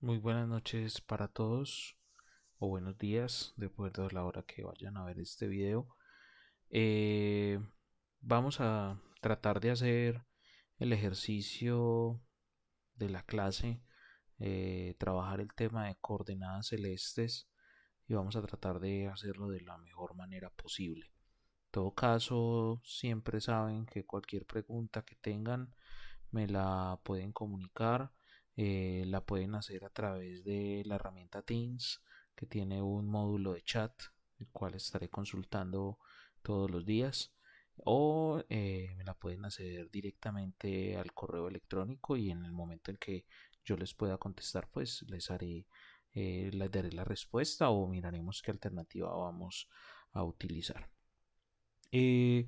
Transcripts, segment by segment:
Muy buenas noches para todos, o buenos días, de acuerdo a la hora que vayan a ver este video. Eh, Vamos a tratar de hacer el ejercicio de la clase, trabajar el tema de coordenadas celestes y vamos a tratar de hacerlo de la mejor manera posible. En todo caso, siempre saben que cualquier pregunta que tengan me la pueden comunicar, la pueden hacer a través de la herramienta Teams, que tiene un módulo de chat, el cual estaré consultando todos los días, o me la pueden hacer directamente al correo electrónico y en el momento en que yo les pueda contestar, pues les daré la respuesta o miraremos qué alternativa vamos a utilizar. Eh,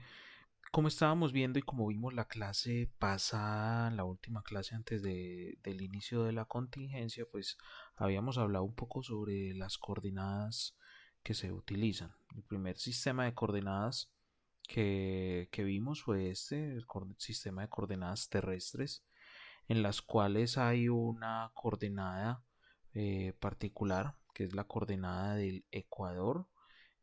Como estábamos viendo y como vimos la clase pasada, la última clase del inicio de la contingencia, pues habíamos hablado un poco sobre las coordenadas que se utilizan. El primer sistema de coordenadas que vimos fue el sistema de coordenadas terrestres, en las cuales hay una coordenada particular, que es la coordenada del ecuador.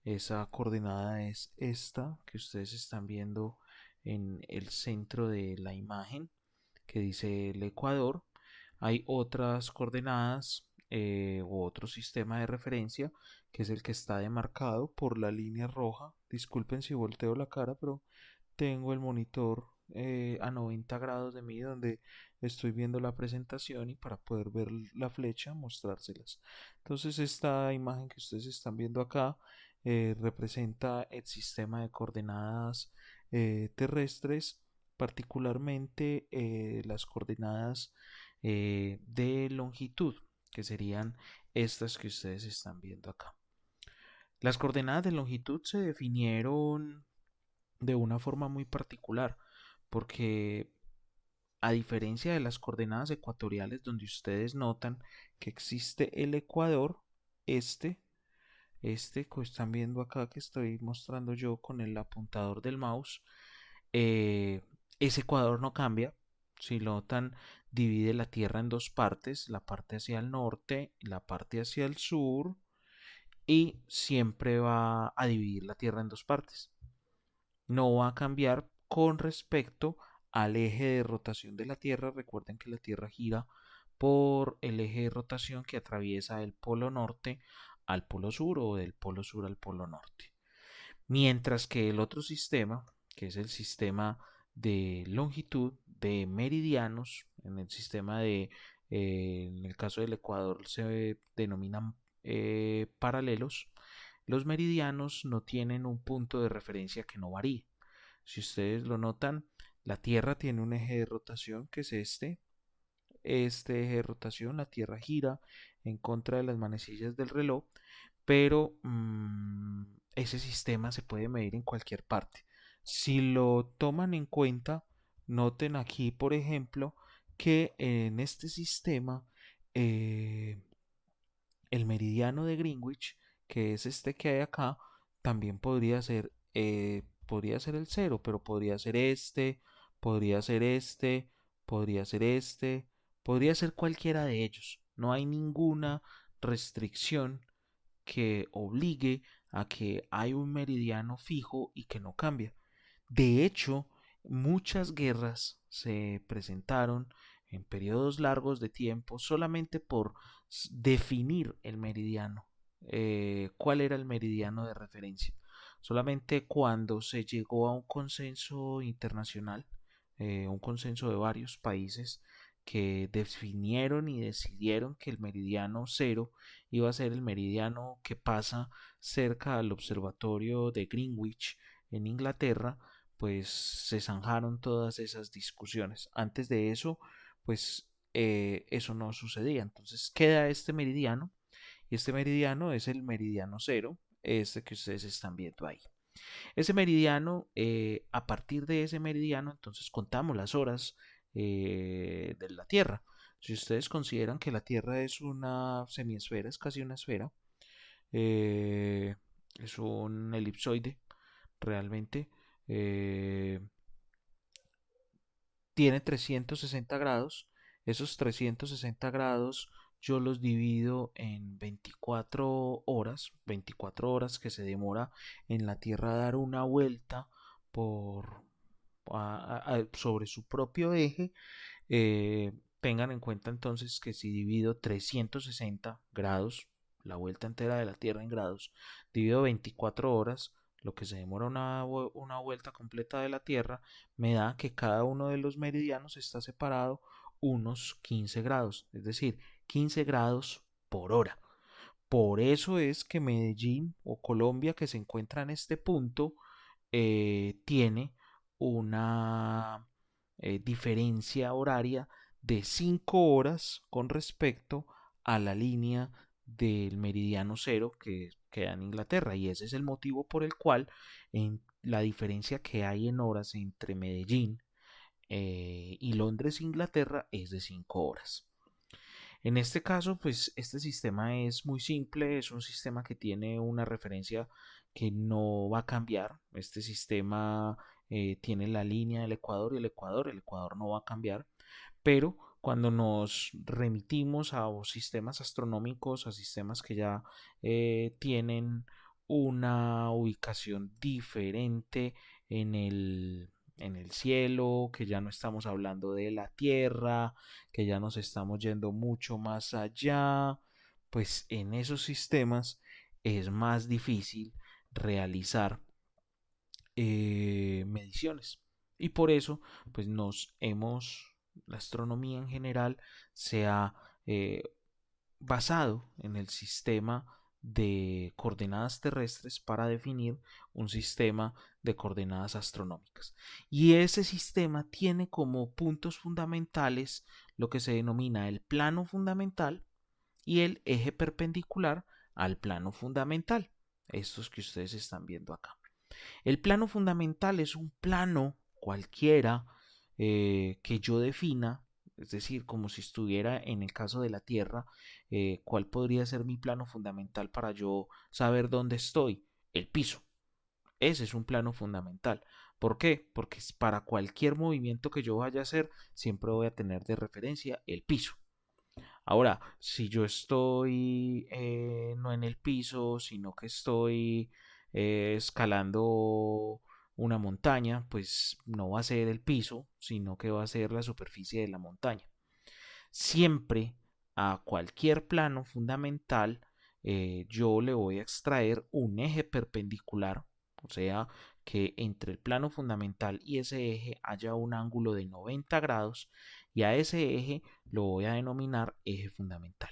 Esa coordenada es esta que ustedes están viendo en el centro de la imagen, que dice el Ecuador. Hay otras coordenadas u otro sistema de referencia, que es el que está demarcado por la línea roja. Disculpen si volteo la cara, pero tengo el monitor a 90 grados de mí donde estoy viendo la presentación y para poder ver la flecha mostrárselas. Entonces esta imagen que ustedes están viendo acá representa el sistema de coordenadas terrestres, particularmente las coordenadas de longitud, que serían estas que ustedes están viendo acá. Las coordenadas de longitud se definieron de una forma muy particular, porque a diferencia de las coordenadas ecuatoriales donde ustedes notan que existe el ecuador, este, que están viendo acá que estoy mostrando yo con el apuntador del mouse, eh, ese ecuador no cambia. Si lo notan, divide la Tierra en dos partes, la parte hacia el norte y la parte hacia el sur, y siempre va a dividir la Tierra en dos partes. No va a cambiar con respecto al eje de rotación de la Tierra. Recuerden que la Tierra gira por el eje de rotación que atraviesa del polo norte al polo sur o del polo sur al polo norte. Mientras que el otro sistema, que es el sistema de longitud de meridianos, en el caso del Ecuador se denominan paralelos, los meridianos no tienen un punto de referencia que no varíe. Si ustedes lo notan, la Tierra tiene un eje de rotación que es este eje de rotación. La Tierra gira en contra de las manecillas del reloj, pero ese sistema se puede medir en cualquier parte. Si lo toman en cuenta, noten aquí, por ejemplo, que en este sistema eh, el meridiano de Greenwich, que es este que hay acá, también podría ser el cero, pero podría ser este, podría ser este, podría ser este, podría ser cualquiera de ellos. No hay ninguna restricción que obligue a que hay un meridiano fijo y que no cambia. De hecho, muchas guerras se presentaron en periodos largos de tiempo solamente por definir el meridiano. ¿Cuál era el meridiano de referencia? Solamente cuando se llegó a un consenso internacional, un consenso de varios países que definieron y decidieron que el meridiano cero iba a ser el meridiano que pasa cerca al observatorio de Greenwich en Inglaterra, pues se zanjaron todas esas discusiones. Antes de eso, pues eso no sucedía. Entonces queda este meridiano, y este meridiano es el meridiano cero, este que ustedes están viendo ahí. Ese meridiano, a partir de ese meridiano, entonces contamos las horas de la Tierra. Si ustedes consideran que la Tierra es una semiesfera, es casi una esfera, eh, es un elipsoide realmente, eh, tiene 360 grados. Esos 360 grados yo los divido en 24 horas que se demora en la Tierra dar una vuelta por, sobre su propio eje. Tengan en cuenta entonces que si divido 360 grados, la vuelta entera de la Tierra en grados, divido 24 horas, lo que se demora una vuelta completa de la Tierra, me da que cada uno de los meridianos está separado unos 15 grados, es decir, 15 grados por hora. Por eso es que Medellín o Colombia, que se encuentra en este punto, tiene una diferencia horaria de 5 horas con respecto a la línea del meridiano cero que queda en Inglaterra. Y ese es el motivo por el cual la diferencia que hay en horas entre Medellín y Londres, Inglaterra, es de 5 horas. En este caso, pues este sistema es muy simple, es un sistema que tiene una referencia que no va a cambiar. Este sistema tiene la línea del Ecuador y el Ecuador no va a cambiar, pero cuando nos remitimos a sistemas astronómicos, a sistemas que ya tienen una ubicación diferente en en el cielo, que ya no estamos hablando de la Tierra, que ya nos estamos yendo mucho más allá, pues en esos sistemas es más difícil realizar mediciones. Y por eso, pues la astronomía en general se ha eh, basado en el sistema de coordenadas terrestres para definir un sistema de coordenadas astronómicas. Y ese sistema tiene como puntos fundamentales lo que se denomina el plano fundamental y el eje perpendicular al plano fundamental, estos que ustedes están viendo acá. El plano fundamental es un plano cualquiera que yo defina, es decir, como si estuviera en el caso de la Tierra, ¿cuál podría ser mi plano fundamental para yo saber dónde estoy? El piso. Ese es un plano fundamental. ¿Por qué? Porque para cualquier movimiento que yo vaya a hacer, siempre voy a tener de referencia el piso. Ahora, si yo estoy no en el piso, sino que estoy escalando una montaña, pues no va a ser el piso, sino que va a ser la superficie de la montaña. Siempre a cualquier plano fundamental yo le voy a extraer un eje perpendicular, o sea, que entre el plano fundamental y ese eje haya un ángulo de 90 grados y a ese eje lo voy a denominar eje fundamental.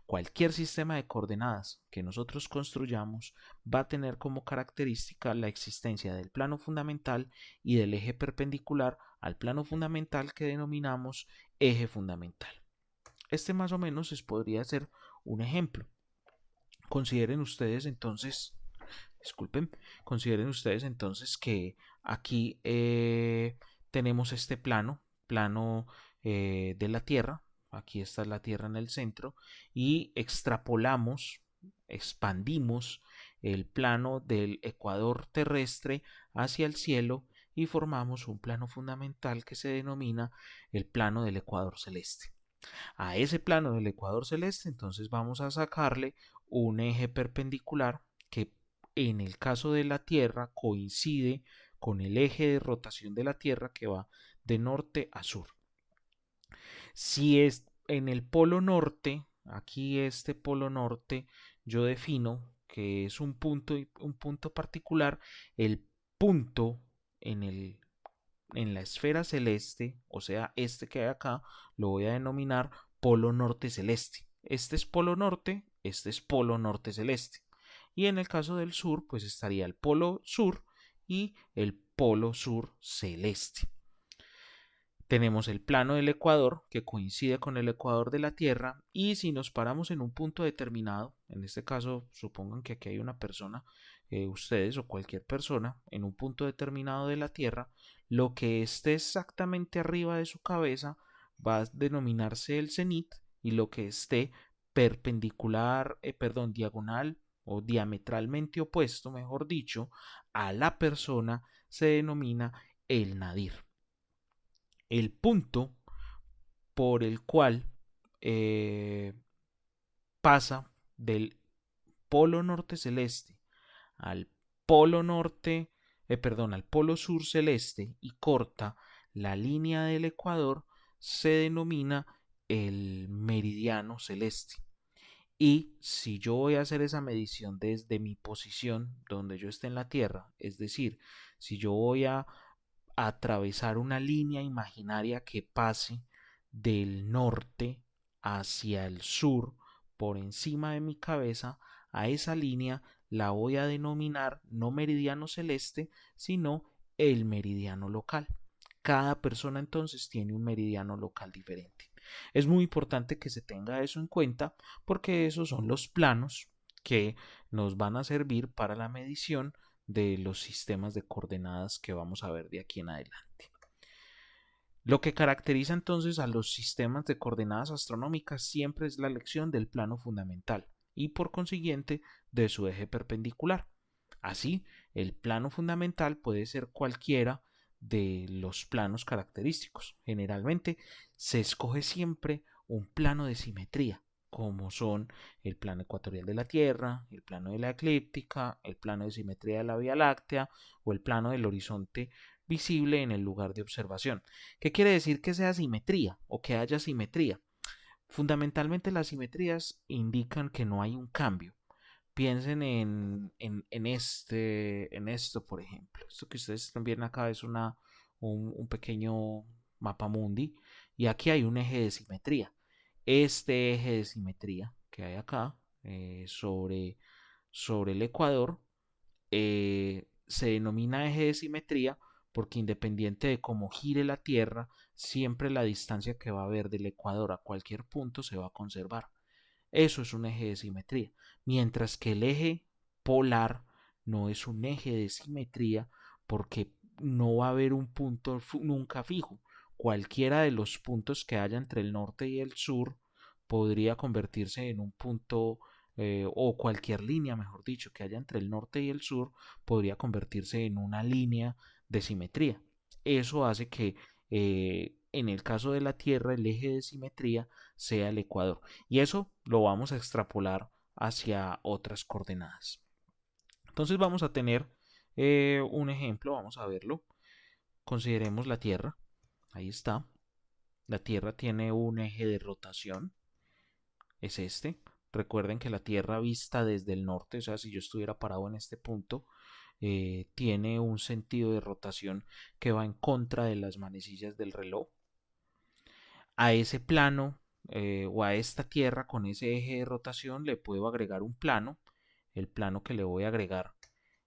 Cualquier sistema de coordenadas que nosotros construyamos va a tener como característica la existencia del plano fundamental y del eje perpendicular al plano fundamental que denominamos eje fundamental. Este más o menos podría ser un ejemplo. Consideren ustedes entonces, disculpen, consideren ustedes entonces que aquí tenemos este plano de la Tierra, aquí está la Tierra en el centro, y extrapolamos, expandimos el plano del ecuador terrestre hacia el cielo y formamos un plano fundamental que se denomina el plano del ecuador celeste. A ese plano del ecuador celeste, entonces vamos a sacarle un eje perpendicular que en el caso de la Tierra coincide con el eje de rotación de la Tierra que va de norte a sur. Si es en el polo norte, aquí este polo norte, yo defino que es un punto particular, el punto en en la esfera celeste, o sea, este que hay acá, lo voy a denominar polo norte celeste. Este es polo norte, este es polo norte celeste. Y en el caso del sur, pues estaría el polo sur y el polo sur celeste. Tenemos el plano del ecuador que coincide con el ecuador de la Tierra y si nos paramos en un punto determinado, en este caso supongan que aquí hay una persona, ustedes o cualquier persona, en un punto determinado de la Tierra, lo que esté exactamente arriba de su cabeza va a denominarse el cenit y lo que esté diagonal o diametralmente opuesto, mejor dicho, a la persona se denomina el nadir. El punto por el cual pasa del polo norte celeste al polo norte, al polo sur celeste y corta la línea del ecuador, se denomina el meridiano celeste. Y si yo voy a hacer esa medición desde mi posición donde yo esté en la Tierra, es decir, si yo voy a atravesar una línea imaginaria que pase del norte hacia el sur por encima de mi cabeza, a esa línea la voy a denominar no meridiano celeste, sino el meridiano local. Cada persona entonces tiene un meridiano local diferente. Es muy importante que se tenga eso en cuenta porque esos son los planos que nos van a servir para la medición de los sistemas de coordenadas que vamos a ver de aquí en adelante. Lo que caracteriza entonces a los sistemas de coordenadas astronómicas siempre es la elección del plano fundamental y por consiguiente de su eje perpendicular. Así, el plano fundamental puede ser cualquiera de los planos característicos. Generalmente se escoge siempre un plano de simetría, como son el plano ecuatorial de la Tierra, el plano de la eclíptica, el plano de simetría de la Vía Láctea o el plano del horizonte visible en el lugar de observación. ¿Qué quiere decir que sea simetría o que haya simetría? Fundamentalmente las simetrías indican que no hay un cambio. Piensen en esto, por ejemplo. Esto que ustedes están viendo acá es un pequeño mapa mundi y aquí hay un eje de simetría. Este eje de simetría que hay acá sobre el ecuador se denomina eje de simetría porque independiente de cómo gire la Tierra, siempre la distancia que va a haber del ecuador a cualquier punto se va a conservar. Eso es un eje de simetría. Mientras que el eje polar no es un eje de simetría porque no va a haber un punto nunca fijo. Cualquiera de los puntos que haya entre el norte y el sur podría convertirse en un punto o cualquier línea, mejor dicho, que haya entre el norte y el sur podría convertirse en una línea de simetría. Eso hace que en el caso de la Tierra el eje de simetría sea el ecuador. Y eso lo vamos a extrapolar hacia otras coordenadas. Entonces vamos a tener un ejemplo, vamos a verlo. Consideremos la Tierra. Ahí está. La Tierra tiene un eje de rotación. Es este. Recuerden que la Tierra vista desde el norte, o sea, si yo estuviera parado en este punto, tiene un sentido de rotación que va en contra de las manecillas del reloj. A ese plano o a esta Tierra con ese eje de rotación le puedo agregar un plano. El plano que le voy a agregar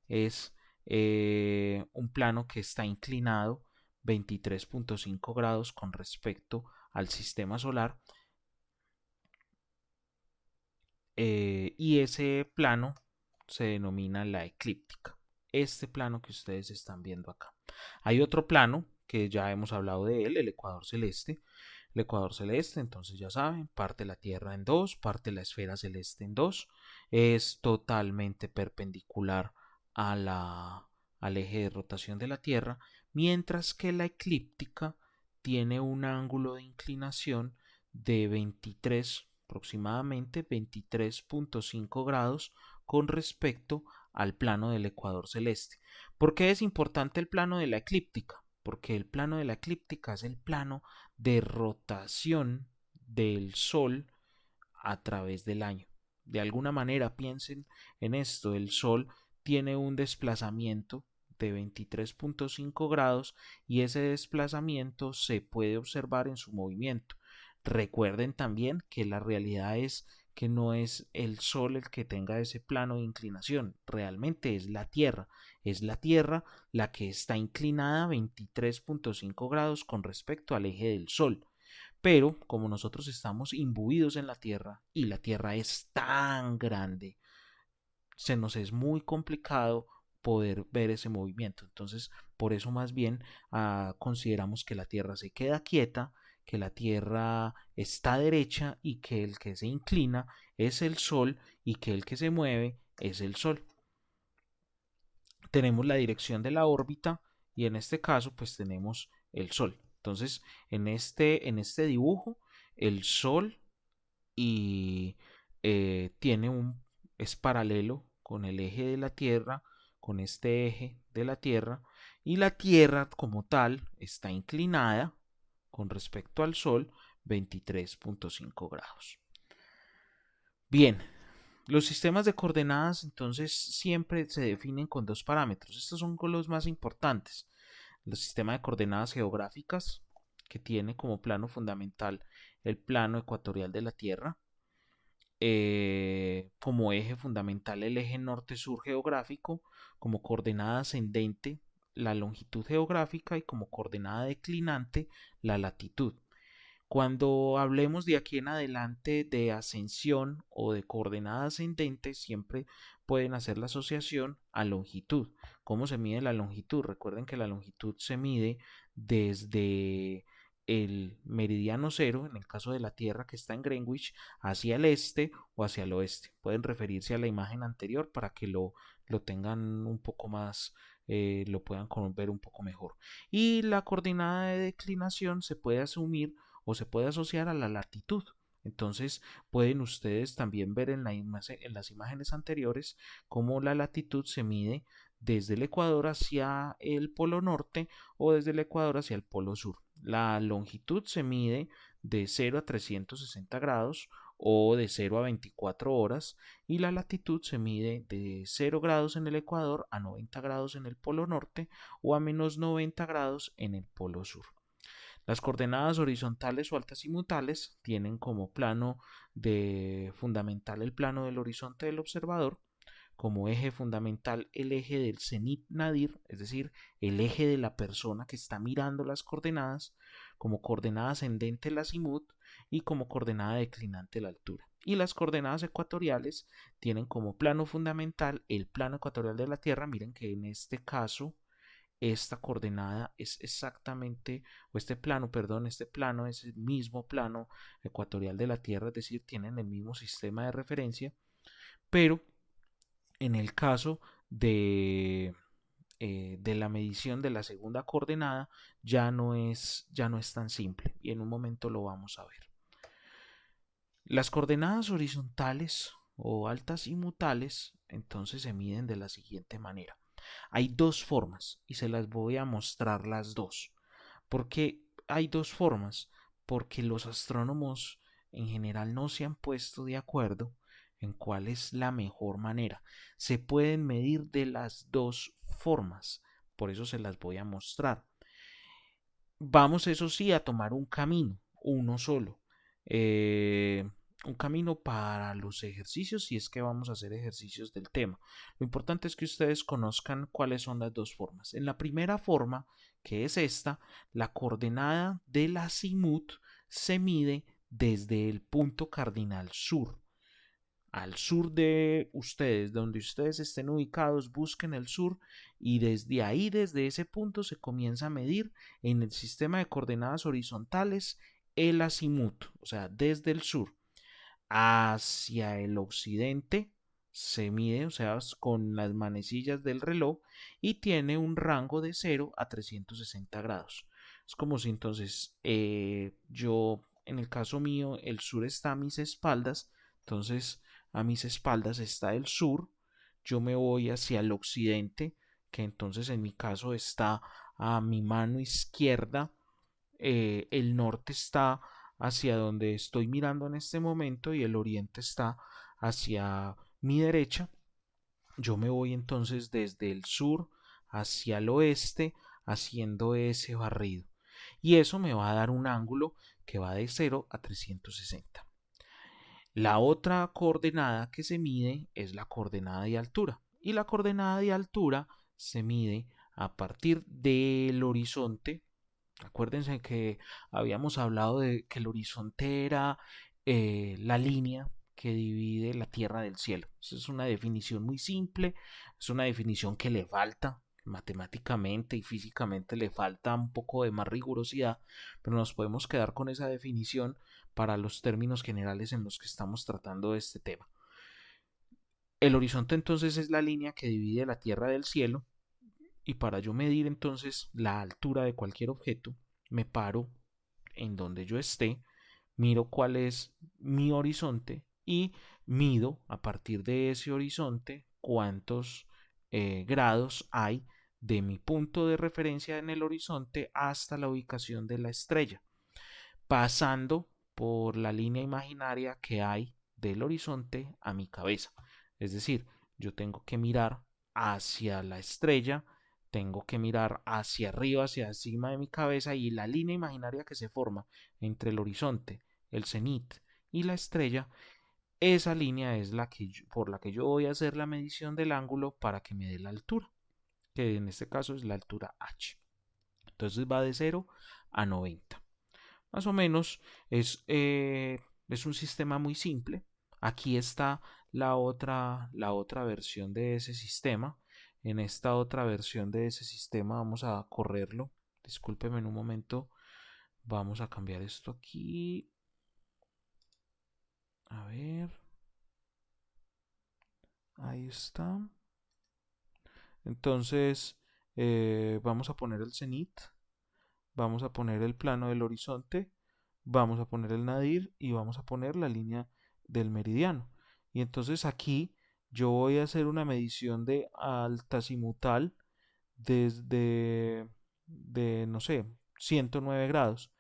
es un plano que está inclinado 23.5 grados con respecto al sistema solar y ese plano se denomina la eclíptica. Este plano que ustedes están viendo acá. Hay otro plano que ya hemos hablado de él, el ecuador celeste. El ecuador celeste, entonces ya saben, parte la Tierra en dos, parte la esfera celeste en dos. Es totalmente perpendicular al eje de rotación de la Tierra, mientras que la eclíptica tiene un ángulo de inclinación de 23, aproximadamente 23.5 grados con respecto al plano del ecuador celeste. ¿Por qué es importante el plano de la eclíptica? Porque el plano de la eclíptica es el plano de rotación del Sol a través del año. De alguna manera piensen en esto, el Sol tiene un desplazamiento de 23.5 grados y ese desplazamiento se puede observar en su movimiento. Recuerden también que la realidad es que no es el Sol el que tenga ese plano de inclinación, realmente es la Tierra la que está inclinada 23.5 grados con respecto al eje del Sol. Pero como nosotros estamos imbuidos en la Tierra y la Tierra es tan grande, se nos es muy complicado poder ver ese movimiento. Entonces, por eso más bien consideramos que la Tierra se queda quieta, que la Tierra está derecha y que el que se inclina es el Sol y que el que se mueve es el Sol. Tenemos la dirección de la órbita y en este caso pues tenemos el Sol. Entonces, en este dibujo, el Sol y es paralelo con el eje de la Tierra, con este eje de la Tierra, y la Tierra como tal está inclinada con respecto al Sol 23.5 grados. Bien, los sistemas de coordenadas entonces siempre se definen con dos parámetros. Estos son los más importantes. El sistema de coordenadas geográficas, que tiene como plano fundamental el plano ecuatorial de la Tierra, como eje fundamental el eje norte-sur geográfico, como coordenada ascendente la longitud geográfica y como coordenada declinante la latitud. Cuando hablemos de aquí en adelante de ascensión o de coordenada ascendente, siempre pueden hacer la asociación a longitud. ¿Cómo se mide la longitud? Recuerden que la longitud se mide desde el meridiano cero, en el caso de la Tierra que está en Greenwich, hacia el este o hacia el oeste. Pueden referirse a la imagen anterior para que lo tengan un poco más, lo puedan ver un poco mejor. Y la coordenada de declinación se puede asumir o se puede asociar a la latitud. Entonces pueden ustedes también ver en las imágenes anteriores cómo la latitud se mide desde el Ecuador hacia el polo norte o desde el Ecuador hacia el polo sur. La longitud se mide de 0 a 360 grados o de 0 a 24 horas y la latitud se mide de 0 grados en el Ecuador a 90 grados en el polo norte o a menos 90 grados en el polo sur. Las coordenadas horizontales o altazimutales tienen como plano fundamental el plano del horizonte del observador, como eje fundamental el eje del cenit nadir, es decir, el eje de la persona que está mirando las coordenadas, como coordenada ascendente el azimut y como coordenada declinante la altura. Y las coordenadas ecuatoriales tienen como plano fundamental el plano ecuatorial de la Tierra. Miren que en este caso esta coordenada es exactamente, o este plano es el mismo plano ecuatorial de la Tierra, es decir, tienen el mismo sistema de referencia, pero en el caso de la medición de la segunda coordenada ya no es tan simple y en un momento lo vamos a ver. Las coordenadas horizontales o altas inmutables entonces se miden de la siguiente manera. Hay dos formas y se las voy a mostrar las dos. ¿Por qué hay dos formas? Porque los astrónomos en general no se han puesto de acuerdo en cuál es la mejor manera. Se pueden medir de las dos formas, por eso se las voy a mostrar. Vamos, eso sí, a tomar un camino, uno solo. Un camino para los ejercicios si es que vamos a hacer ejercicios del tema. Lo importante es que ustedes conozcan cuáles son las dos formas. En la primera forma, que es esta, la coordenada del azimut se mide desde el punto cardinal sur. Al sur de ustedes, donde ustedes estén ubicados, busquen el sur y desde ahí, desde ese punto, se comienza a medir en el sistema de coordenadas horizontales el azimut, o sea, desde el sur hacia el occidente se mide, o sea, con las manecillas del reloj y tiene un rango de 0 a 360 grados. Es como si entonces yo, en el caso mío, el sur está a mis espaldas, entonces a mis espaldas está el sur, yo me voy hacia el occidente, que entonces en mi caso está a mi mano izquierda, el norte está hacia donde estoy mirando en este momento y el oriente está hacia mi derecha. Yo me voy entonces desde el sur hacia el oeste haciendo ese barrido. Y eso me va a dar un ángulo que va de 0 a 360. La otra coordenada que se mide es la coordenada de altura. Y la coordenada de altura se mide a partir del horizonte. Acuérdense que habíamos hablado de que el horizonte era la línea que divide la tierra del cielo. Esa es una definición muy simple, es una definición que le falta matemáticamente y físicamente, le falta un poco de más rigurosidad, pero nos podemos quedar con esa definición para los términos generales en los que estamos tratando este tema. El horizonte entonces es la línea que divide la tierra del cielo y para yo medir entonces la altura de cualquier objeto, me paro en donde yo esté, miro cuál es mi horizonte y mido a partir de ese horizonte cuántos grados hay de mi punto de referencia en el horizonte hasta la ubicación de la estrella, pasando por la línea imaginaria que hay del horizonte a mi cabeza. Es decir, yo tengo que mirar hacia la estrella, tengo que mirar hacia arriba, hacia encima de mi cabeza, y la línea imaginaria que se forma entre el horizonte, el cenit y la estrella, esa línea es por la que yo voy a hacer la medición del ángulo para que me dé la altura, que en este caso es la altura h. Entonces va de 0 a 90. Más o menos es un sistema muy simple. Aquí está la otra versión de ese sistema. En esta otra versión de ese sistema vamos a correrlo. Discúlpeme en un momento. Vamos a cambiar esto aquí. A ver. Ahí está. Entonces vamos a poner el cenit. Vamos a poner el plano del horizonte, vamos a poner el nadir y vamos a poner la línea del meridiano. Y entonces aquí yo voy a hacer una medición de altazimutal no sé, 109 grados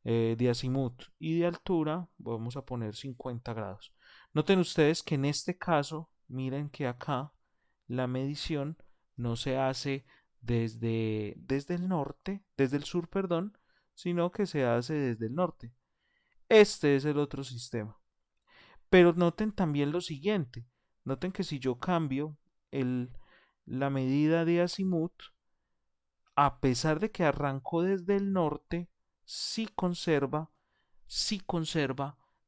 de azimut, y de altura vamos a poner 50 grados. Noten ustedes que en este caso, miren que acá la medición no se hace desde el norte, desde el sur, perdón, sino que se hace desde el norte. Este es el otro sistema. Pero noten también lo siguiente. Noten que si yo cambio la medida de azimut, a pesar de que arrancó desde el norte, sí conserva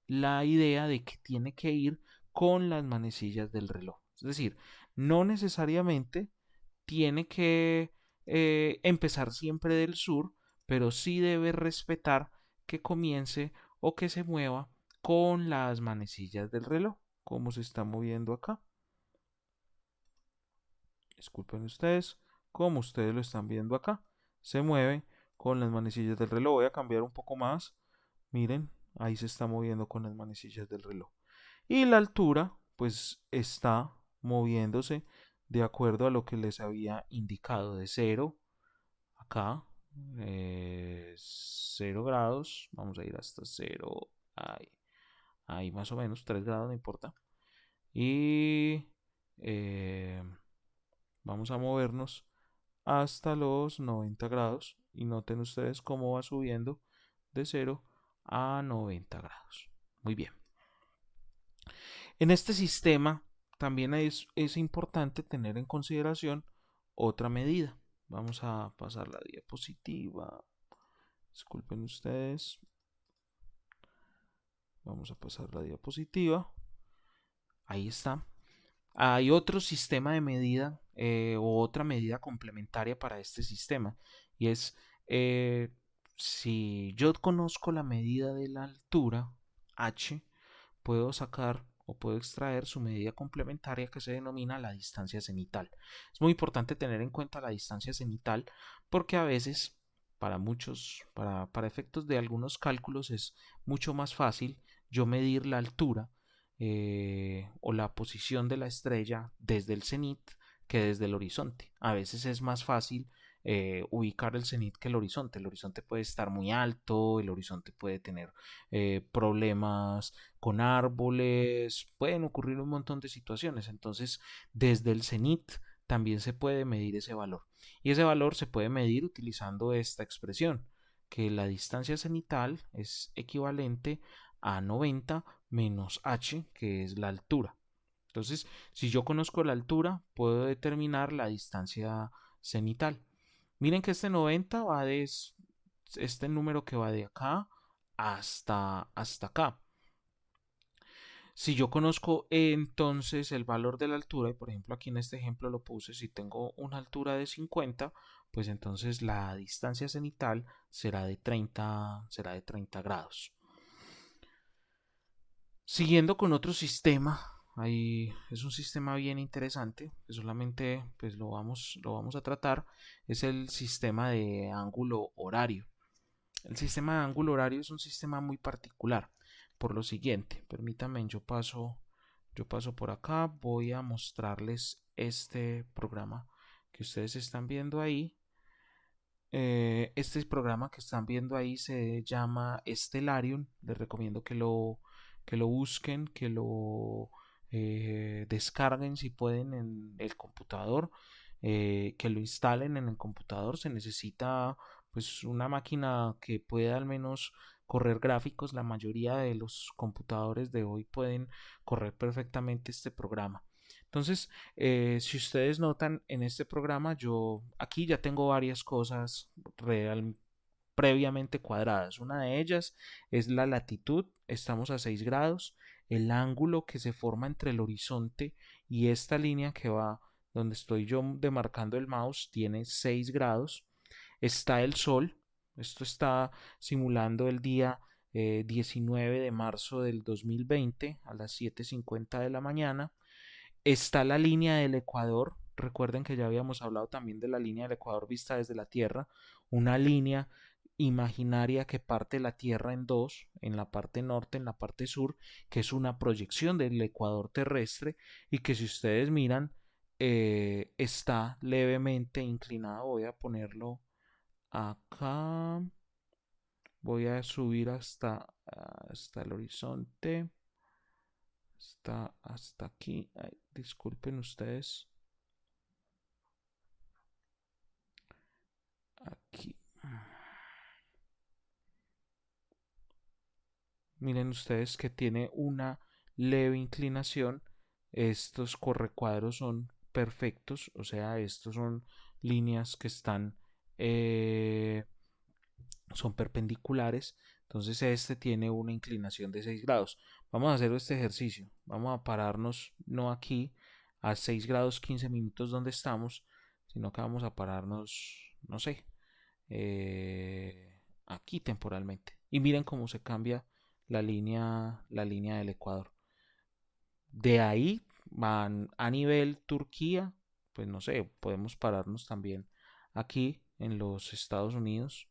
la idea de que tiene que ir con las manecillas del reloj. Es decir, no necesariamente tiene que empezar siempre del sur, pero sí debe respetar que comience o que se mueva con las manecillas del reloj, como se está moviendo acá. Disculpen ustedes, como ustedes lo están viendo acá, se mueve con las manecillas del reloj. Voy a cambiar un poco más. Miren, ahí se está moviendo con las manecillas del reloj. Y la altura, pues está moviéndose de acuerdo a lo que les había indicado, de 0 acá, 0 grados, vamos a ir hasta 0, ahí más o menos, 3 grados, no importa. Y eh, vamos a movernos hasta los 90 grados, y noten ustedes cómo va subiendo de 0 a 90 grados. Muy bien. En este sistema también es importante tener en consideración otra medida. Vamos a pasar la diapositiva. Disculpen ustedes. Vamos a pasar la diapositiva. Ahí está. Hay otro sistema de medida o otra medida complementaria para este sistema, y es si yo conozco la medida de la altura h, puedo sacar o puedo extraer su medida complementaria, que se denomina la distancia cenital. Es muy importante tener en cuenta la distancia cenital porque a veces para efectos de algunos cálculos es mucho más fácil yo medir la altura o la posición de la estrella desde el cenit que desde el horizonte. A veces es más fácil ubicar el cenit que el horizonte. El horizonte puede estar muy alto, el horizonte puede tener problemas con árboles, pueden ocurrir un montón de situaciones. Entonces, desde el cenit también se puede medir ese valor. Y ese valor se puede medir utilizando esta expresión, que la distancia cenital es equivalente a 90 menos h, que es la altura. Entonces, si yo conozco la altura, puedo determinar la distancia cenital. Miren que este 90 va de este número que va de acá hasta acá. Si yo conozco entonces el valor de la altura, y por ejemplo aquí en este ejemplo lo puse, si tengo una altura de 50, pues entonces la distancia cenital será de 30 grados. Siguiendo con otro sistema, ahí es un sistema bien interesante, que solamente pues lo vamos a tratar, es el sistema de ángulo horario. El sistema de ángulo horario es un sistema muy particular por lo siguiente. Permítanme, yo paso por acá, voy a mostrarles este programa que ustedes están viendo ahí. Este programa que están viendo ahí se llama Stellarium. Les recomiendo que lo busquen, que lo descarguen si pueden en el computador, que lo instalen en el computador. Se necesita pues una máquina que pueda al menos correr gráficos. La mayoría de los computadores de hoy pueden correr perfectamente este programa. Entonces, si ustedes notan en este programa, yo aquí ya tengo varias cosas previamente cuadradas. Una de ellas es la latitud, estamos a 6 grados, el ángulo que se forma entre el horizonte y esta línea que va donde estoy yo demarcando el mouse tiene 6 grados. Está el sol, esto está simulando el día 19 de marzo del 2020 a las 7:50 de la mañana. Está la línea del Ecuador. Recuerden que ya habíamos hablado también de la línea del Ecuador vista desde la Tierra, una línea imaginaria que parte la Tierra en dos, en la parte norte, en la parte sur, que es una proyección del Ecuador terrestre y que si ustedes miran está levemente inclinado. Voy a ponerlo acá, voy a subir hasta el horizonte. Está hasta aquí. Ay, disculpen ustedes. Aquí. Miren ustedes que tiene una leve inclinación. Estos correcuadros son perfectos. O sea, estos son líneas que eh, son perpendiculares. Entonces este tiene una inclinación de 6 grados. Vamos a hacer este ejercicio. Vamos a pararnos no aquí a 6 grados 15 minutos donde estamos, sino que vamos a pararnos, no sé, aquí temporalmente. Y miren cómo se cambia la línea del Ecuador. De ahí van a nivel Turquía, pues no sé, podemos pararnos también aquí en los Estados Unidos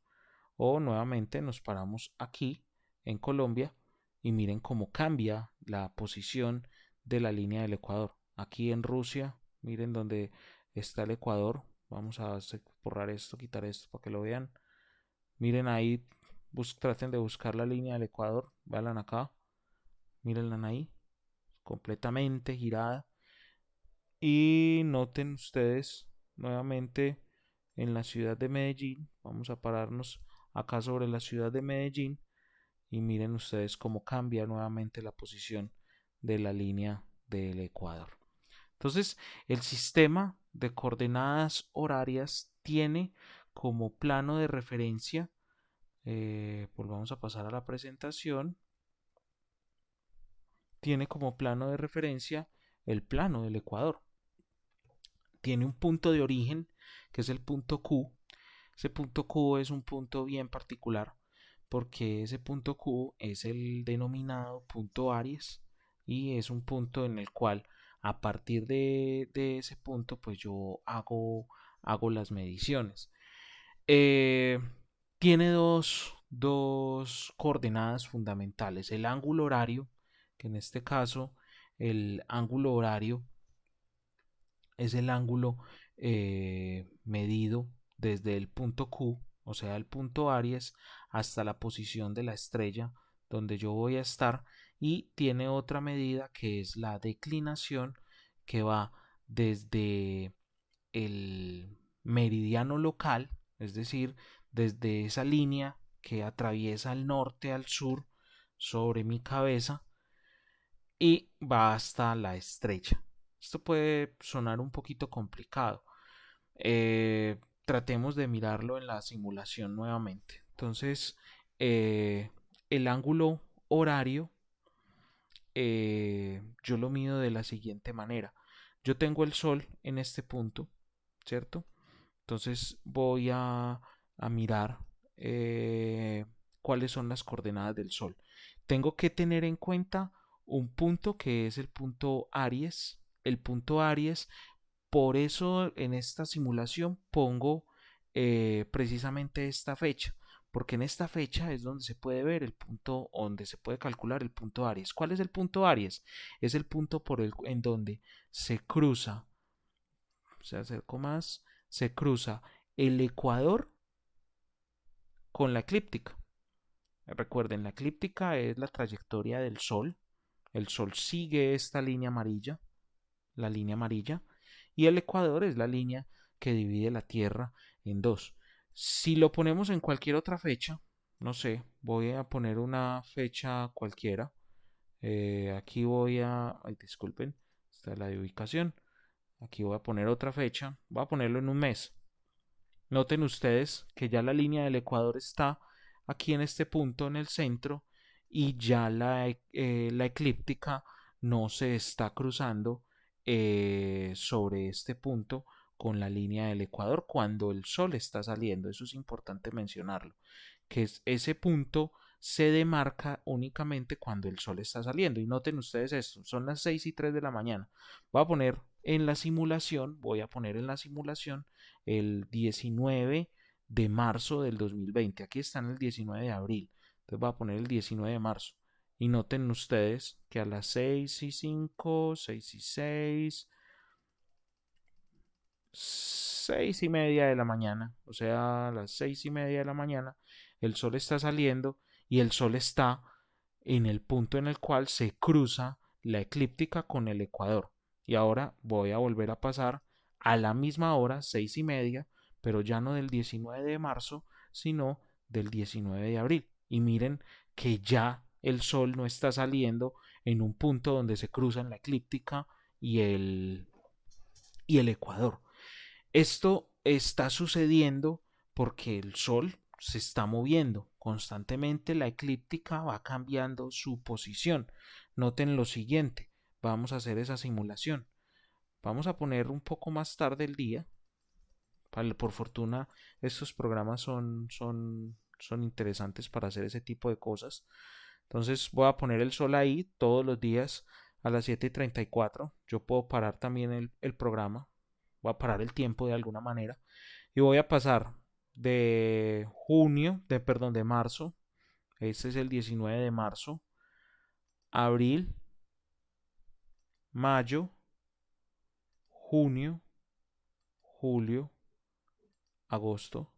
o nuevamente nos paramos aquí en Colombia y miren cómo cambia la posición de la línea del Ecuador. Aquí en Rusia, miren dónde está el Ecuador. Vamos a borrar esto, quitar esto para que lo vean. Miren ahí, traten de buscar la línea del Ecuador. Vean acá, mírenla ahí, completamente girada. Y noten ustedes nuevamente en la ciudad de Medellín. Vamos a pararnos acá sobre la ciudad de Medellín y miren ustedes cómo cambia nuevamente la posición de la línea del Ecuador. Entonces, el sistema de coordenadas horarias tiene como plano de referencia, volvamos a pasar a la presentación, tiene como plano de referencia el plano del Ecuador. Tiene un punto de origen, que es el punto Q. Ese punto Q es un punto bien particular porque ese punto Q es el denominado punto Aries y es un punto en el cual a partir de ese punto pues yo hago las mediciones. Eh, Tiene dos coordenadas fundamentales. El ángulo horario, que en este caso el ángulo horario es el ángulo medido desde el punto Q, o sea, el punto Aries, hasta la posición de la estrella donde yo voy a estar, y tiene otra medida que es la declinación, que va desde el meridiano local, es decir, desde esa línea que atraviesa el norte al sur sobre mi cabeza y va hasta la estrella. Esto puede sonar un poquito complicado. Tratemos de mirarlo en la simulación nuevamente. Entonces, eh, el ángulo horario yo lo mido de la siguiente manera. Yo tengo el sol en este punto, ¿cierto? Entonces voy a mirar cuáles son las coordenadas del sol. Tengo que tener en cuenta un punto que es el punto Aries. El punto Aries, por eso en esta simulación pongo precisamente esta fecha, porque en esta fecha es donde se puede ver el punto, donde se puede calcular el punto Aries. ¿Cuál es el punto Aries? Es el punto en donde se cruza, se acercó más, se cruza el ecuador con la eclíptica. Recuerden, la eclíptica es la trayectoria del Sol. El Sol sigue esta línea amarilla, la línea amarilla, y el ecuador es la línea que divide la Tierra en dos. Si lo ponemos en cualquier otra fecha, no sé, voy a poner una fecha cualquiera. Aquí voy a, ay, disculpen, esta es la de ubicación. Aquí voy a poner otra fecha, voy a ponerlo en un mes. Noten ustedes que ya la línea del ecuador está aquí en este punto en el centro y ya la eclíptica no se está cruzando sobre este punto con la línea del ecuador cuando el sol está saliendo. Eso es importante mencionarlo, que ese punto se demarca únicamente cuando el sol está saliendo. Y noten ustedes esto, son las 6:03 de la mañana. Voy a poner en la simulación, el 19 de marzo del 2020. Aquí está en el 19 de abril. Entonces voy a poner el 19 de marzo. Y noten ustedes que a las 6:05, 6:06, 6:30 de la mañana, o sea, a las 6:30 de la mañana, el sol está saliendo y el sol está en el punto en el cual se cruza la eclíptica con el ecuador. Y ahora voy a volver a pasar a la misma hora, 6:30, pero ya no del 19 de marzo, sino del 19 de abril. Y miren que ya el sol no está saliendo en un punto donde se cruzan la eclíptica y el ecuador. Esto está sucediendo porque el Sol se está moviendo constantemente, la eclíptica va cambiando su posición. Noten lo siguiente, vamos a hacer esa simulación. Vamos a poner un poco más tarde el día. Por fortuna, estos programas son interesantes para hacer ese tipo de cosas. Entonces voy a poner el sol ahí todos los días a las 7:34. Yo puedo parar también el programa. Voy a parar el tiempo de alguna manera. Y voy a pasar de marzo. Este es el 19 de marzo. Abril, mayo, junio, julio, agosto,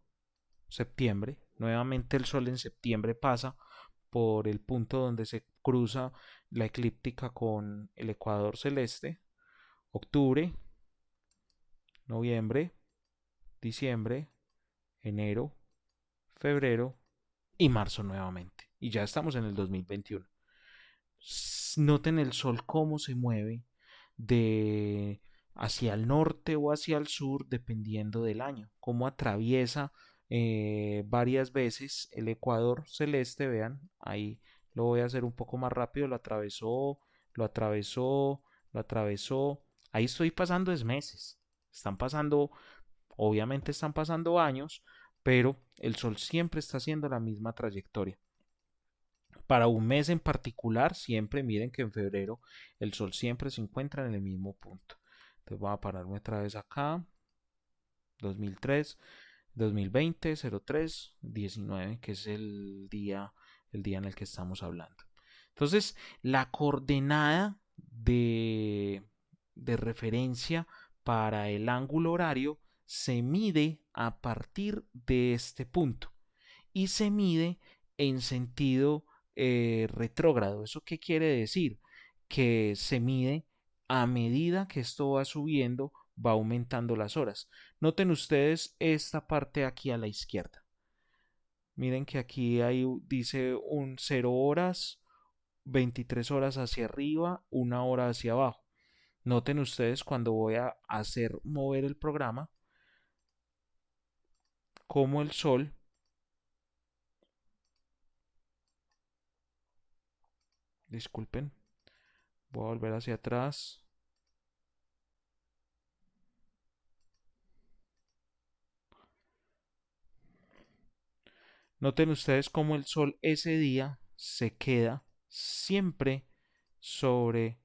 septiembre. Nuevamente el sol en septiembre pasa por el punto donde se cruza la eclíptica con el ecuador celeste. Octubre, noviembre, diciembre, enero, febrero y marzo nuevamente. Y ya estamos en el 2021. Noten el sol cómo se mueve de hacia el norte o hacia el sur dependiendo del año, cómo atraviesa varias veces el ecuador celeste, vean, ahí lo voy a hacer un poco más rápido, lo atravesó, lo atravesó, lo atravesó, ahí estoy pasando es meses, están pasando, obviamente están pasando años, pero el sol siempre está haciendo la misma trayectoria. Para un mes en particular, siempre miren que en febrero el sol siempre se encuentra en el mismo punto. Entonces voy a pararme otra vez acá. 2003, 2020, 03, 19, que es el día en el que estamos hablando. Entonces, la coordenada de referencia para el ángulo horario se mide a partir de este punto y se mide en sentido retrógrado. ¿Eso qué quiere decir? Que se mide a medida que esto va subiendo, va aumentando las horas. Noten ustedes esta parte aquí a la izquierda. Miren que aquí dice un 0 horas, 23 horas hacia arriba, 1 hora hacia abajo. Noten ustedes cuando voy a hacer mover el programa, como el sol disculpen, voy a volver hacia atrás. Noten ustedes cómo el sol ese día se queda siempre sobre,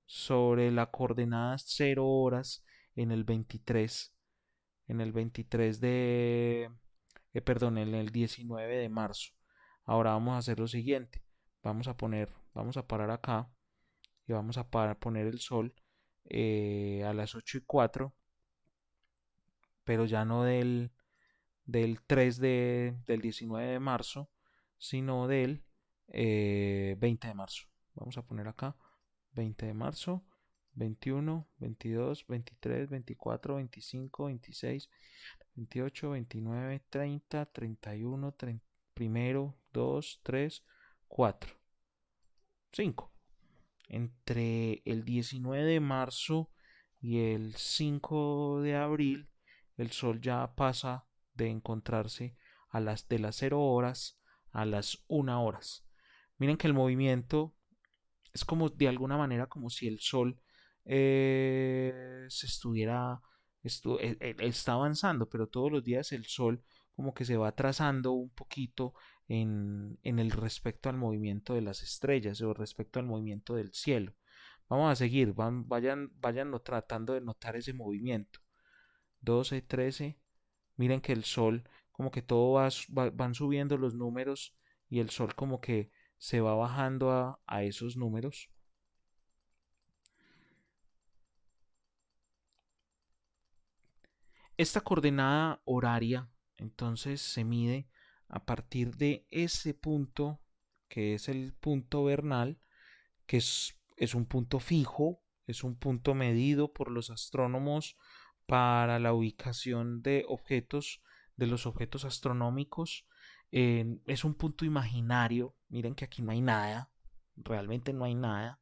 sobre la coordenada 0 horas en el 23, en el 23 perdón, en el 19 de marzo. Ahora vamos a hacer lo siguiente. Vamos a parar acá y vamos a poner el sol a las 8:04, pero ya no del 3 del 19 de marzo, sino del 20 de marzo. Vamos a poner acá 20 de marzo, 21, 22, 23, 24, 25, 26, 28, 29, 30, 31, 30, primero, 2, 3, 4, 5. Entre el 19 de marzo y el 5 de abril, el sol ya pasa de encontrarse de las 0 horas a las 1 horas. Miren que el movimiento es como de alguna manera como si el sol se está avanzando, pero todos los días el sol como que se va atrasando un poquito en el respecto al movimiento de las estrellas o respecto al movimiento del cielo. Vamos a seguir, vayan tratando de notar ese movimiento. 12, 13, miren que el sol, como que van subiendo los números y el sol como que se va bajando a esos números. Esta coordenada horaria entonces se mide a partir de ese punto, que es el punto vernal, que es un punto fijo, es un punto medido por los astrónomos para la ubicación de objetos, de los objetos astronómicos. Es un punto imaginario, miren que aquí no hay nada, realmente no hay nada,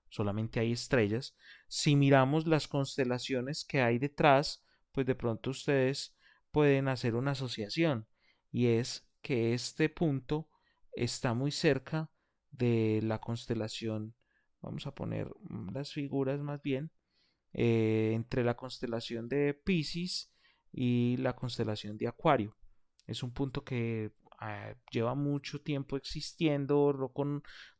solamente hay estrellas. Si miramos las constelaciones que hay detrás, pues de pronto ustedes pueden hacer una asociación, y es que este punto está muy cerca de la constelación. Vamos a poner las figuras más bien entre la constelación de Piscis y la constelación de Acuario. Es un punto que lleva mucho tiempo existiendo,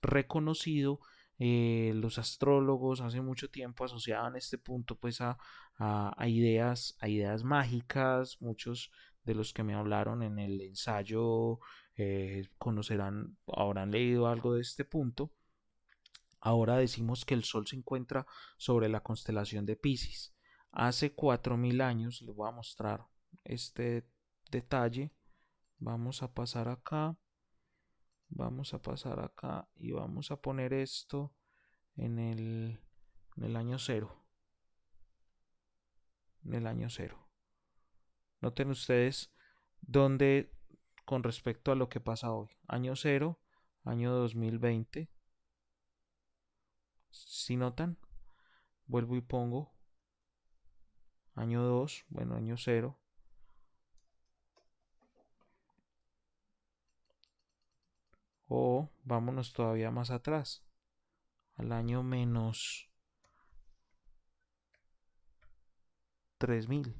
reconocido. Los astrólogos hace mucho tiempo asociaban este punto pues a ideas mágicas. Muchos de los que me hablaron en el ensayo conocerán, habrán leído algo de este punto. Ahora decimos que el Sol se encuentra sobre la constelación de Piscis. Hace 4000 años, les voy a mostrar este detalle. Vamos a pasar acá, vamos a pasar acá y vamos a poner esto en el año cero. En el año cero. Noten ustedes dónde, con respecto a lo que pasa hoy. Año cero, año 2020. Si notan, vuelvo y pongo año 2, bueno, año cero. O vámonos todavía más atrás, al año menos 3000.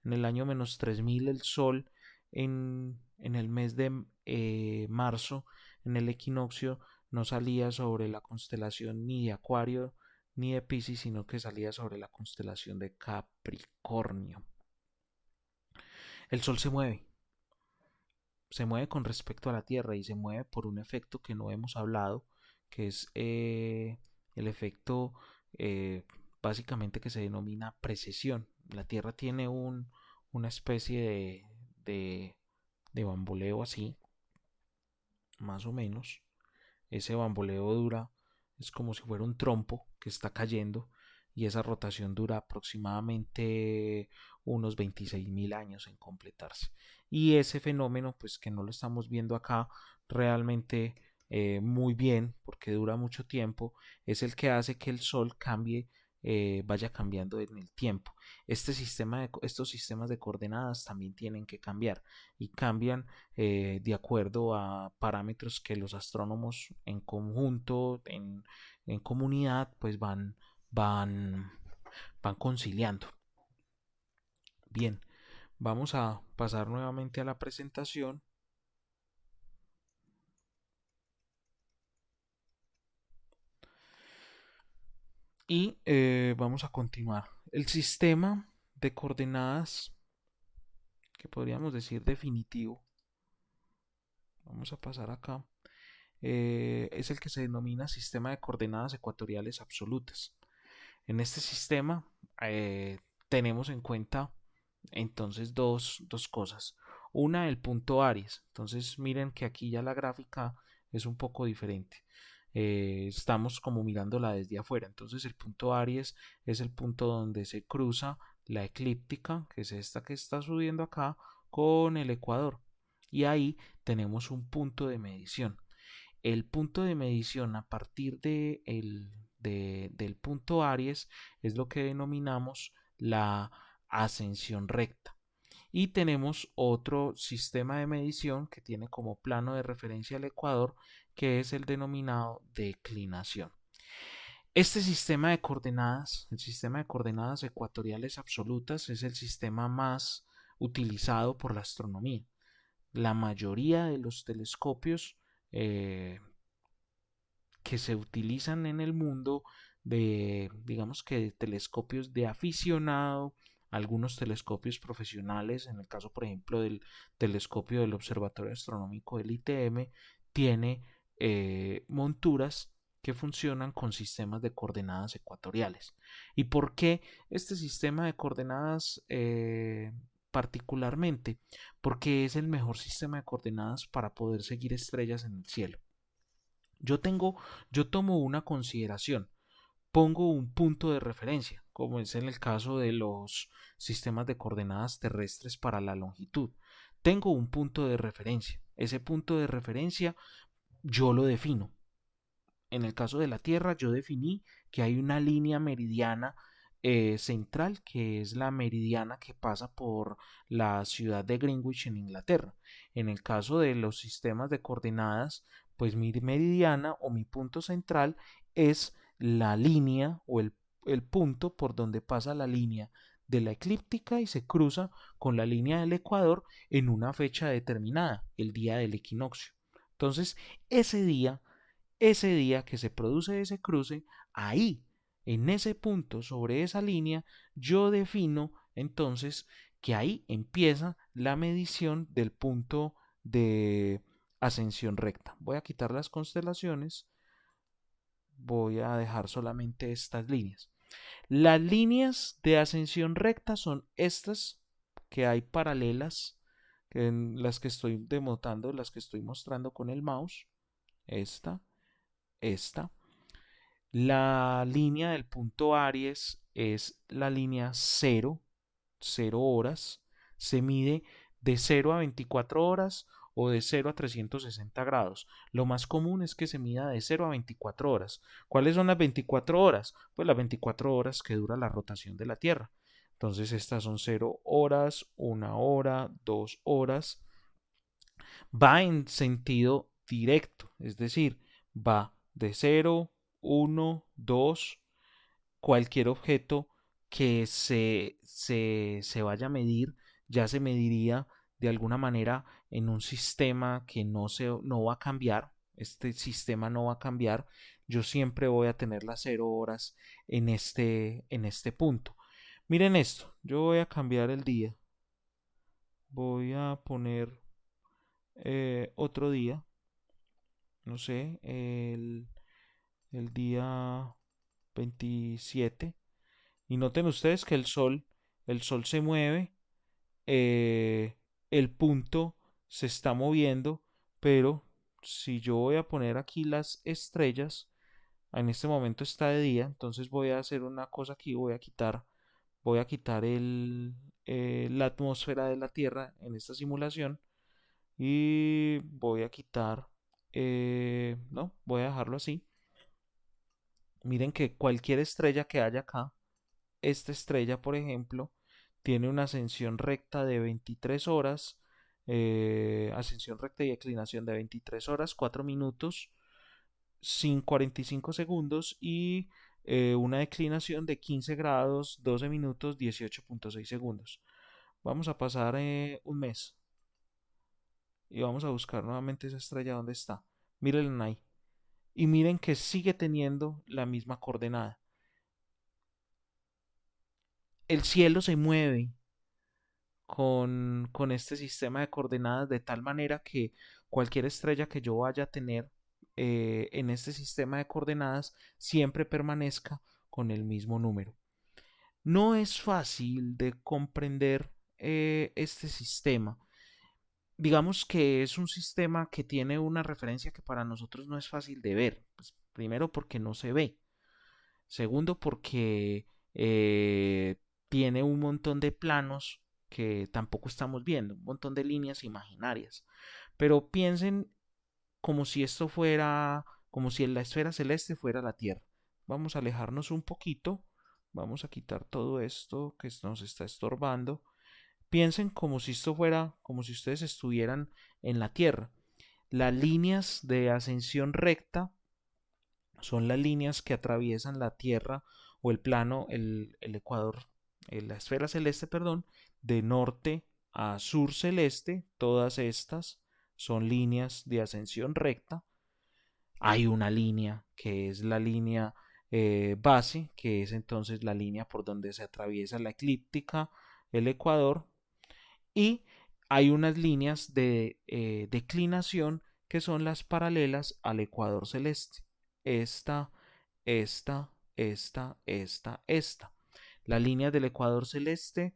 En el año menos 3000 el Sol en el mes de marzo, en el equinoccio, no salía sobre la constelación ni de Acuario ni de Piscis, sino que salía sobre la constelación de Capricornio. El Sol se mueve con respecto a la Tierra y se mueve por un efecto que no hemos hablado, que es el efecto eh, básicamente que se denomina precesión. La Tierra tiene una especie de, de bamboleo así, más o menos. Ese bamboleo dura, es como si fuera un trompo que está cayendo, y esa rotación dura aproximadamente unos 26.000 años en completarse. Y ese fenómeno, pues que no lo estamos viendo acá realmente muy bien, porque dura mucho tiempo, es el que hace que el Sol cambie, vaya cambiando en el tiempo. Estos sistemas de coordenadas también tienen que cambiar, y cambian de acuerdo a parámetros que los astrónomos en conjunto, en comunidad, pues van, van conciliando. Bien, vamos a pasar nuevamente a la presentación. Y vamos a continuar. El sistema de coordenadas que podríamos decir definitivo, vamos a pasar acá, es el que se denomina sistema de coordenadas ecuatoriales absolutas. En este sistema tenemos en cuenta entonces dos cosas. Una, el punto Aries. Entonces miren que aquí ya la gráfica es un poco diferente. Estamos como mirándola desde afuera. Entonces el punto Aries es el punto donde se cruza la eclíptica, que es esta que está subiendo acá, con el ecuador. Y ahí tenemos un punto de medición. El punto de medición a partir del punto Aries es lo que denominamos la ascensión recta. Y tenemos otro sistema de medición que tiene como plano de referencia el ecuador, que es el denominado declinación. Este sistema de coordenadas, el sistema de coordenadas ecuatoriales absolutas, es el sistema más utilizado por la astronomía. La mayoría de los telescopios que se utilizan en el mundo digamos que de telescopios de aficionado, algunos telescopios profesionales, en el caso por ejemplo del telescopio del Observatorio Astronómico del ITM, tiene monturas que funcionan con sistemas de coordenadas ecuatoriales. ¿Y por qué este sistema de coordenadas particularmente? Porque es el mejor sistema de coordenadas para poder seguir estrellas en el cielo. Yo tomo una consideración, pongo un punto de referencia, como es en el caso de los sistemas de coordenadas terrestres para la longitud. Tengo un punto de referencia. Ese punto de referencia yo lo defino. En el caso de la Tierra, yo definí que hay una línea meridiana central, que es la meridiana que pasa por la ciudad de Greenwich en Inglaterra. En el caso de los sistemas de coordenadas, pues mi meridiana o mi punto central es la línea o el punto por donde pasa la línea de la eclíptica y se cruza con la línea del ecuador en una fecha determinada, el día del equinoccio. Entonces, ese día que se produce ese cruce, ahí, en ese punto, sobre esa línea, yo defino entonces que ahí empieza la medición del punto de ascensión recta. Voy a quitar las constelaciones, voy a dejar solamente estas líneas. Las líneas de ascensión recta son estas que hay paralelas, en las que estoy denotando, las que estoy mostrando con el mouse, esta. La línea del punto Aries es la línea 0, 0 horas. Se mide de 0 a 24 horas o de 0 a 360 grados. Lo más común es que se mida de 0 a 24 horas. ¿Cuáles son las 24 horas? Pues las 24 horas que dura la rotación de la Tierra. Entonces estas son 0 horas, 1 hora, 2 horas. Va en sentido directo, es decir, va de 0, 1, 2, cualquier objeto que se vaya a medir, ya se mediría de alguna manera en un sistema que no va a cambiar. Este sistema no va a cambiar. Yo siempre voy a tener las 0 horas en este punto. Miren esto, yo voy a cambiar el día. Voy a poner otro día, no sé, el día 27. Y noten ustedes que el sol se mueve, eh, el punto se está moviendo, pero si yo voy a poner aquí las estrellas, en este momento está de día, entonces voy a hacer una cosa aquí, voy a quitar la atmósfera de la Tierra en esta simulación y voy a quitar, no, voy a dejarlo así. Miren que cualquier estrella que haya acá, esta estrella, por ejemplo, tiene una ascensión recta de 23 horas, ascensión recta y declinación de 23 horas, 4 minutos, sin 45 segundos y una declinación de 15 grados, 12 minutos, 18.6 segundos. Vamos a pasar un mes y vamos a buscar nuevamente esa estrella donde está. Miren ahí. Y miren que sigue teniendo la misma coordenada. El cielo se mueve, con este sistema de coordenadas de tal manera que cualquier estrella que yo vaya a tener en este sistema de coordenadas siempre permanezca con el mismo número. No es fácil de comprender este sistema. Digamos que es un sistema que tiene una referencia que para nosotros no es fácil de ver. Pues, primero porque no se ve. Segundo porque eh, tiene un montón de planos que tampoco estamos viendo, un montón de líneas imaginarias. Pero piensen como si esto fuera, como si la esfera celeste fuera la Tierra. Vamos a alejarnos un poquito, vamos a quitar todo esto que nos está estorbando. Piensen como si esto fuera, como si ustedes estuvieran en la Tierra. Las líneas de ascensión recta son las líneas que atraviesan la Tierra o el plano, el ecuador, la esfera celeste, perdón, de norte a sur celeste. Todas estas son líneas de ascensión recta. Hay una línea que es la línea base, que es entonces la línea por donde se atraviesa la eclíptica, el ecuador, y hay unas líneas de declinación que son las paralelas al ecuador celeste. Esta, esta. Las líneas del ecuador celeste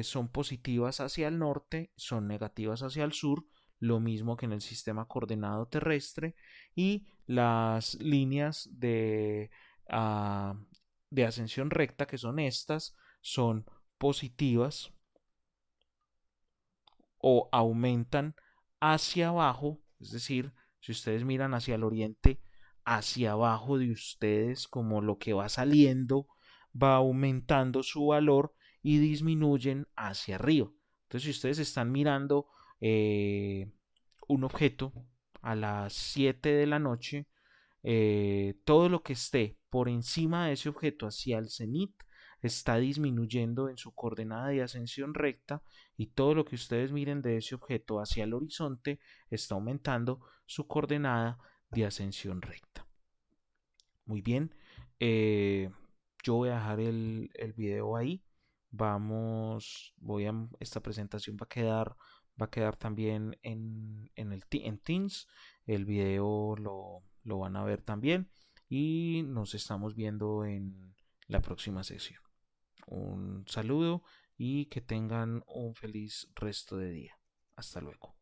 son positivas hacia el norte, son negativas hacia el sur, lo mismo que en el sistema coordenado terrestre, y las líneas de ascensión recta, que son estas, son positivas o aumentan hacia abajo, es decir, si ustedes miran hacia el oriente, hacia abajo de ustedes, como lo que va saliendo, va aumentando su valor y disminuyen hacia arriba. Entonces, si ustedes están mirando un objeto a las 7 de la noche, todo lo que esté por encima de ese objeto hacia el cenit está disminuyendo en su coordenada de ascensión recta, y todo lo que ustedes miren de ese objeto hacia el horizonte está aumentando su coordenada de ascensión recta. Muy bien, eh, yo voy a dejar el video ahí. Esta presentación va a quedar también en Teams. El video lo van a ver también y nos estamos viendo en la próxima sesión. Un saludo y que tengan un feliz resto de día. Hasta luego.